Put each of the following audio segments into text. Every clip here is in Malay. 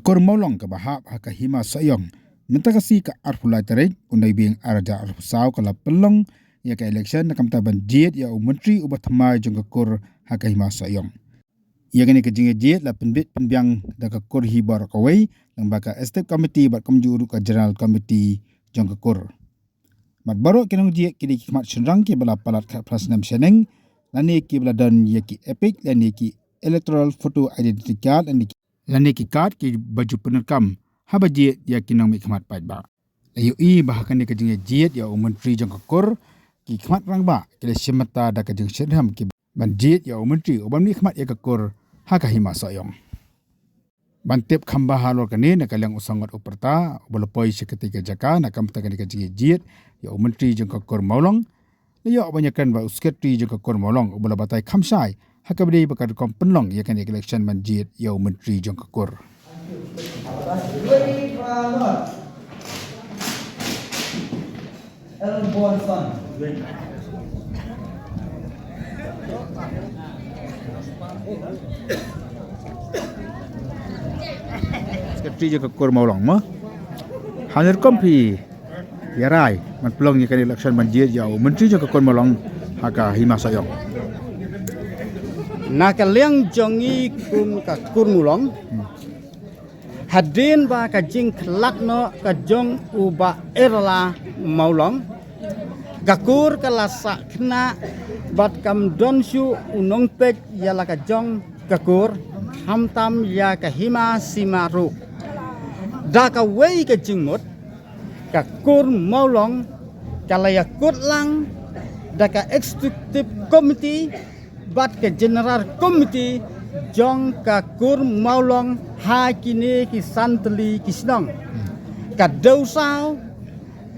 Kakor maulong ke bahap haka hima sayong. Minta kasih ke arfulai tarik undai bing arja arfusau kala pelong ya ke election nakam taban jit ya menteri ubat thamai jong kakor haka hima sayong. Ya kini kejinge jit la penbit penbiang da kakor hibar kawai lang baka estate committee bat komjuru ka general committee jong kakor. Mat baru kinong jit kini khmat sunrang ki bala palat ka prasnam seneng lani ki bala dan ya ki epic lani ki electoral photo identity card lani ki card ki baju penerkam haba jit ya kinong mi khmat pait ba. Layu i bahakan ni kejinge jit ya menteri jong kakor ki khmat rang ba kile simata da kejing sedham ki ban jit ya menteri oban mi khmat ya kakor haka hima sayong. Bantip khamba halor kani nakalang usangot uperta bolopoi seketika jaka nakam takani kejinge jit ya menteri jong kakor maulong layu banyakan ba usketri jong kakor maulong bola batai khamsai haka bedi bakar kom penlong ya kan election man jit ya menteri jong kakor. Sekretari je kakor maulong mah hanir kompi yarai man pelong ni kan election man jit ya menteri je kakor maulong haka hima sayong. Nakaliang jongi kum ka kurmulong hadin ba ka jing klakno ka jong uba erla maulong gakur kalasa kna bat kam donshu unong pek yala ka jong gakur hamtam ya ka hima simaru da ka wei ka jingmut ka kur maulong kalaya kutlang da ka executive committee bat ke general committee jong ka kur maulong ha kini ki santli kisnong ka dausau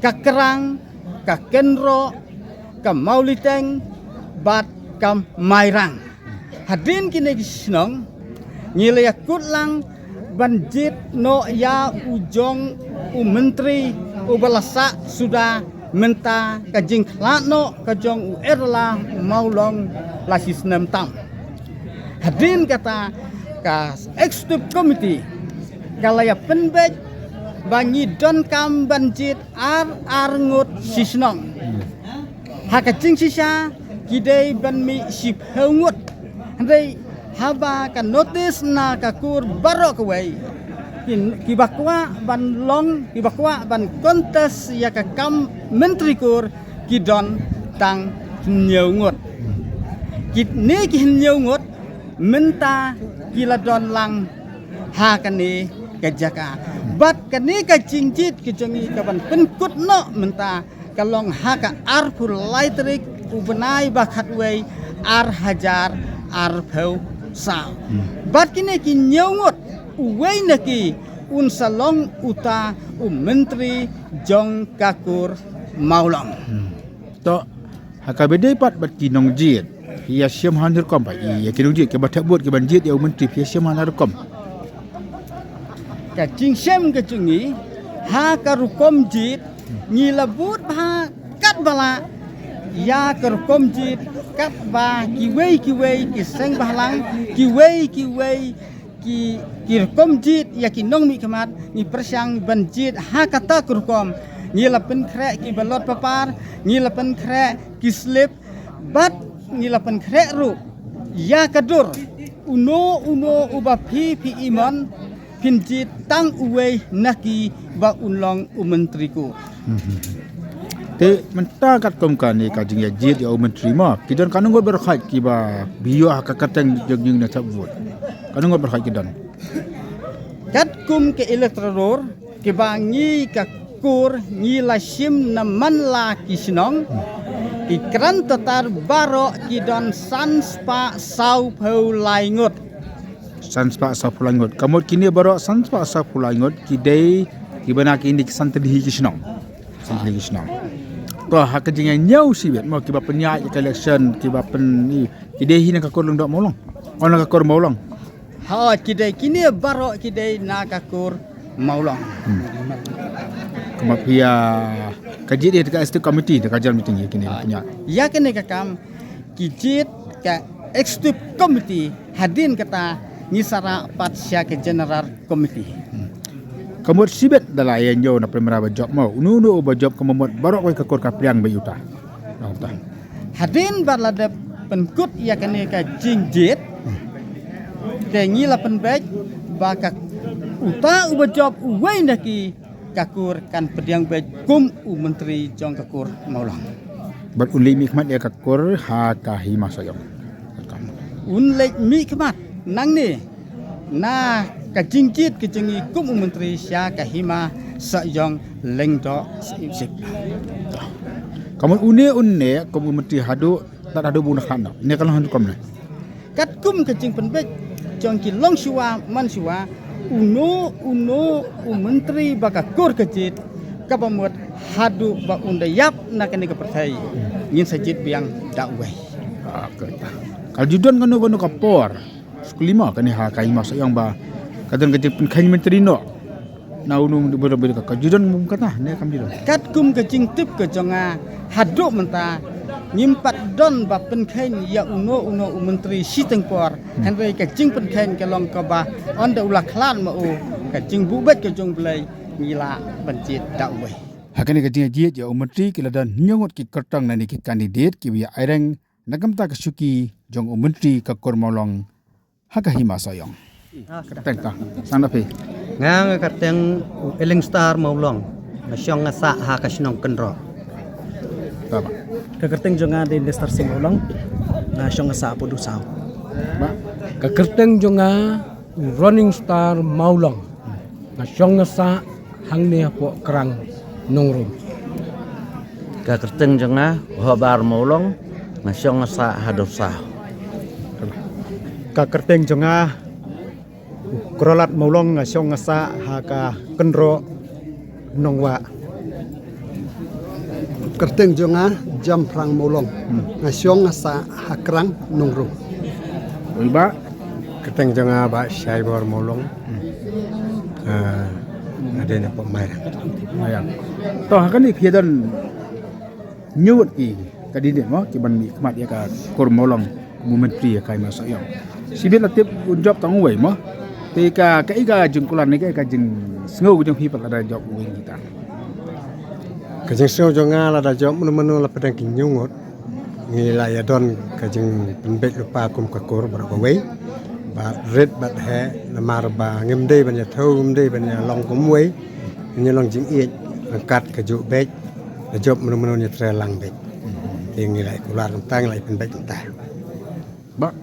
ka kerang ka kenro ka mauliteng bat ka mairang hadin kini kisnong ngilaya kutlang banjit no ya ujong menteri ubalasa sudah menta kajing klano kajong erla maulong lasis 6 tahun. Hadin kata ka executive committee kalaya penbej banyi don kam banjit ar ngut sisnong. Hakajing sisa kidai banmi sip hengut. Handai haba ka notice na kakur barok wei. Kibakwa ban long kibakwa ban kontes ya ka kam menteri kur kidon tang nyeungut kit ne ki nyeungut menta kila don lang ha kani kajaka bat kani ka cingjit kijongi ka ban penkut no menta kalong ha ka arpul laitrik ubenai bakat wei ar hajar ar pheu sa bat kini ki nyeungut uwei naki un salong uta menteri jong kakur maulong. To hakabede pat bat kinong jit ya syam hanir kom pa ya kinong jit ke batak buat ke banjit ya menteri ya syam hanir kom. Ka jing syam ke jungi ha karukom jit ngilabut ha kat bala ya karukom jit kat ba kiwei kiseng bahlang kiwei ki kirkom jit ya kinong mi kamat ni persyang banjit ha kata kurkom ngilapen krek ki balot papar ngilapen krek ki slip bat ngilapen krek ru ya kadur uno uba pi iman pinjit tang uwei naki ba unlong umentriku te menta kat kom kan ni kajing ya jit ya menteri ma kidon kanung go berkhait ki ba biyo hakakateng jeng na sabut kanung go berkhait kidon kat kum ke elektror ke bangi ka kur ngi lasim na manla kisnong ki kran tatar baro kidon sanspa sau phau laingot sanspa sau phau laingot kamot kini baro sanspa sau phau laingot kidai kibana ki indik santri kisnong to hakajing nyau sibet mau kiba penya election kiba pen ni kidai hina ka kur ndok molong ona ka kur molong ha kidai kini baro kidai na ka kur maulong kemapia kaji dia dekat executive committee dekat kajian meeting ya kini punya ya kini ka kam kijit ka executive committee hadin kata ngisara pat sia ke general committee. Kamut sibet dalayan yo na primera ba job mo. Unu ba job kamut barok ko kakor kapriang ba yuta. Nangta. Hadin balada penkut ya kene ka jingjit. Ke ngila penbek baka uta uba job uwai naki kakur kan pediang bej kum menteri jong kakur maulang. Bar unli mikmat ya kakor ha kahima sayong. Unlek mikmat nang ni na kajingkit kejengi kum menteri sia kahima sayong lengdo sip. Kamu une kamu menteri hadu tak ada bunah kana. Ini kalau hantu kamu. Kat kum kejing penbek jong ki long siwa man siwa uno menteri baka kur kejit kapamut hadu ba undayap na kene kepertai ngin sajit biang dakwai. Okay. Kalau judon kanu kapor. Sekelima kani ha kahima sayong ba kadang kejip kan menteri no. Na unu berbeda ka judon mum kata ne kam judon. Kat kum kejing tip ke jonga hadu menta ngimpat don ba penkain ya uno menteri sitengpor henry kejing penkain kelong ka ba onda ulah klan ma u kejing bubet ke jong belai ngila bencit dakwai. Hakane kejing jiet ya menteri kiladan nyongot ki kertang nani ki kandidat ki wi aireng nagamta ka suki jong menteri ka kormolong hakahima sayong. Kateng ta sana pe. Ngang kateng Eling Star maulong nasyong nga sa ha kasinong kenro. Ba. Kakerteng jonga din Lester Simolong na siyang sa apo dusaw. Ba. Kakerteng jonga Running Star Maulong na siyang sa hangni po kerang nongrum. Kakerteng jonga Hobar maulong nasyong nga sa hadosa. Kakerteng jonga Krolat maulong nasyong nga sa haka kenro nongwa. Kerteng jonga jam prang molong ngasyong sa hakrang nongru. Ba. Kerteng jonga ba syaibor molong. Ada na po mayang. Mayang. To hakane piedan nyut ki kandidat mo ki ban mi kmat ya ka kormolong mu menteri ya kai masayong. Sibit latip job tang wei mo. Te ka jengkulan ni ka jeng sngau jeng hipat ada job wei kita. Kajeng seo jonga la da job menu la pedang kinyungot. Ngila ya don kajeng penbek lupa kum kakur berapa wei. Ba red bat he lamar ba ngemde ban ya thau ngemde ban ya long kum wei. Ni long jing iet angkat kaju bek. Da job menu nya trelang bek. Ngila kular tang lai penbek tah. Ba.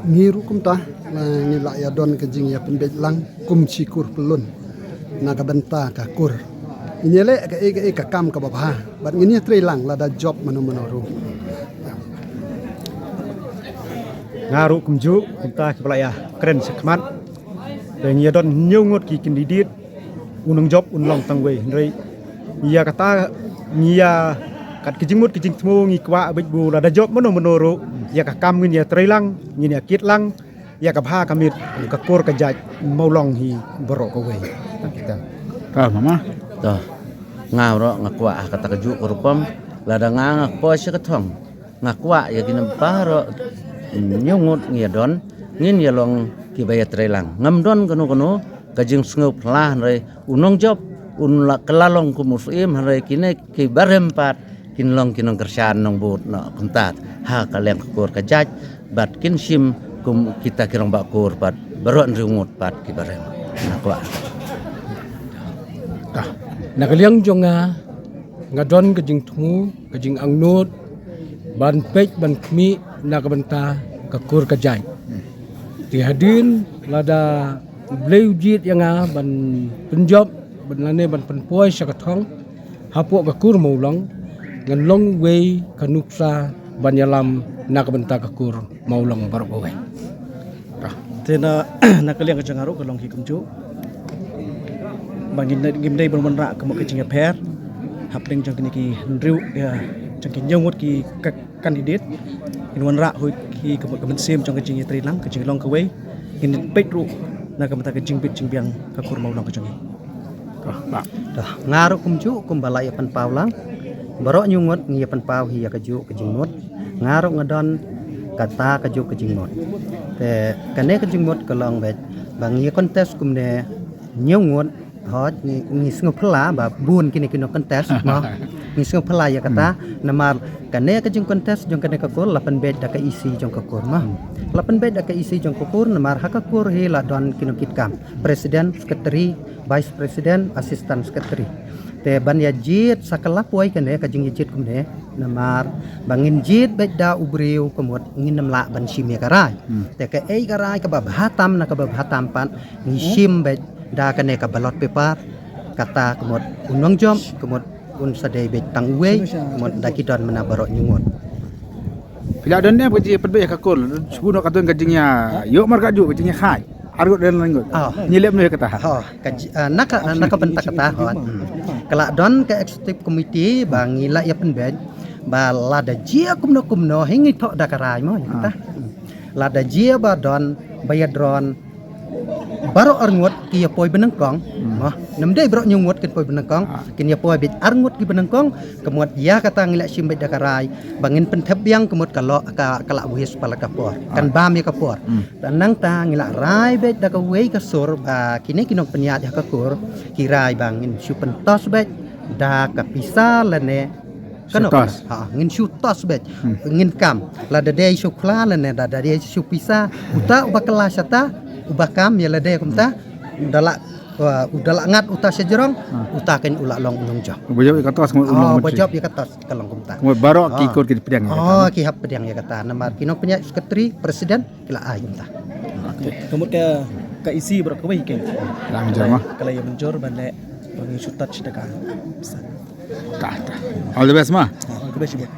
Ngiru kum ta ngila ya don kejing ya penbej lang kum cikur pelun naga benta ka kur. Ini le ka kam ka babha bat ngini trelang la da job manu ru. Ngaru kumju kita kepala ya keren sekmat. Dan ya don nyungut ki kandidat unang job unlong tangwei ndrei. Iya kata ngia kat kijingmut kijing tmu ngi kwa abej bu la da job manu ru. Ya ka kam ngin ya trelang ngin ya kit lang ya ka bha kamit ka kur ka jaj maulong hi borok ko wei. Kita. Ka mama. Toh ngawro ngakwa kata keju kurupam lada ngakpo sia ketong ngakwa ya kinemparo nyungut ngidon ngin ya long kibaya trelang ngamdon kono kajing sngeup lah re unong job unla kelalong kumuslim re kine kibarempat kinlong kinong kerjaan nong but no kuntat ha kaleng kur kajaj bat kin sim kum kita kirong bakur bat baron riungut bat kibarem ngakwa. Nakaliang jonga ngadon kajing tumu kajing angnut ban pej ban kmi nakabenta kakur kajai. Tihadin lada bleu jit yang ban penjob ban lane ban penpoi sakatong hapo kakur maulong ngan long wei kanuksa ban yalam nakabenta kakur maulong barokowe. Tena nakaliang kajangaru kalong hikumju. Bangin gimdai bermenra kemo kecing per hapling jang ki ndriu ya jang ki nyongot ki kandidat inwan ra hoi ki kemo sim jang kecing trilang kecing long kawei in petru na kamata kecing pit jing biang kakur mau long kecing. Dah ngaru kumju kumbala ya pan paulang barok nyungot ngi pan pau hi ya kaju kejing mut ngaru ngadon kata kaju kejingmot te kane kejingmot kelong bet bang ye kontes kumne nyungut hot ni singo pela ba bun kini kino kontes ma ni singo pela ya kata namar kane kejing kontes jong kane kakur 8 bet da ka isi jong kakur ma 8 bet da ka isi jong kakur namar hakakur he la don kino kitkam presiden sekretari vice president assistant secretary te ban ya jit sakala puai kane kajing jit kumne namar bangin jit beda ubriu kemut ngin namla ban sim ya karai te ke ei karai ka babhatam na ka babhatam pan ngisim beda kane ka balot paper kata kemut unong jom kemut un sadai bet tang uwe kemut dakidon mana barok nyungut Bila don ne pergi perbe ka kol subuh katun kajingnya yo mar kaju kajingnya khai argut dan langut nyilep nu kata oh nak bentak kata hot kelak don ke executive committee bangila ya penbed ba lada jia kumno hingi tok dakarai mo kata lada jia ba don bayadron baro arngut ki ya poi benengkong mah namdai bro nyungut kin poi benengkong kin ya poi bit arngut ki benengkong kemuat ya kata ngila sim bet dakarai bangin pentep yang kemuat kalau kalak wis pala kapor kan bam ya kapor dan nang ta ngila rai bet dakawei kasur ba kini kinong penyat ya kakur kirai bangin su pentos bet da kapisa lene Syutos. Ngin syutos bet ngin kam lada dei syukla lene da dei su pisa uta ubakala sata ubakam ya lade kumta udalak ngat uta sejerong utaken ulak long unong jo bojop kata semua ulong bojop ya kata kalong kumta baro ki kor ki pedang ki hap pedang ya kata namar kinong penyak sekretari presiden kila ai kumta Kemudian ke isi berkawai ke. lang jama Kalau yang menjor balik bagi sutat sedekah. all the best ma Kebetulan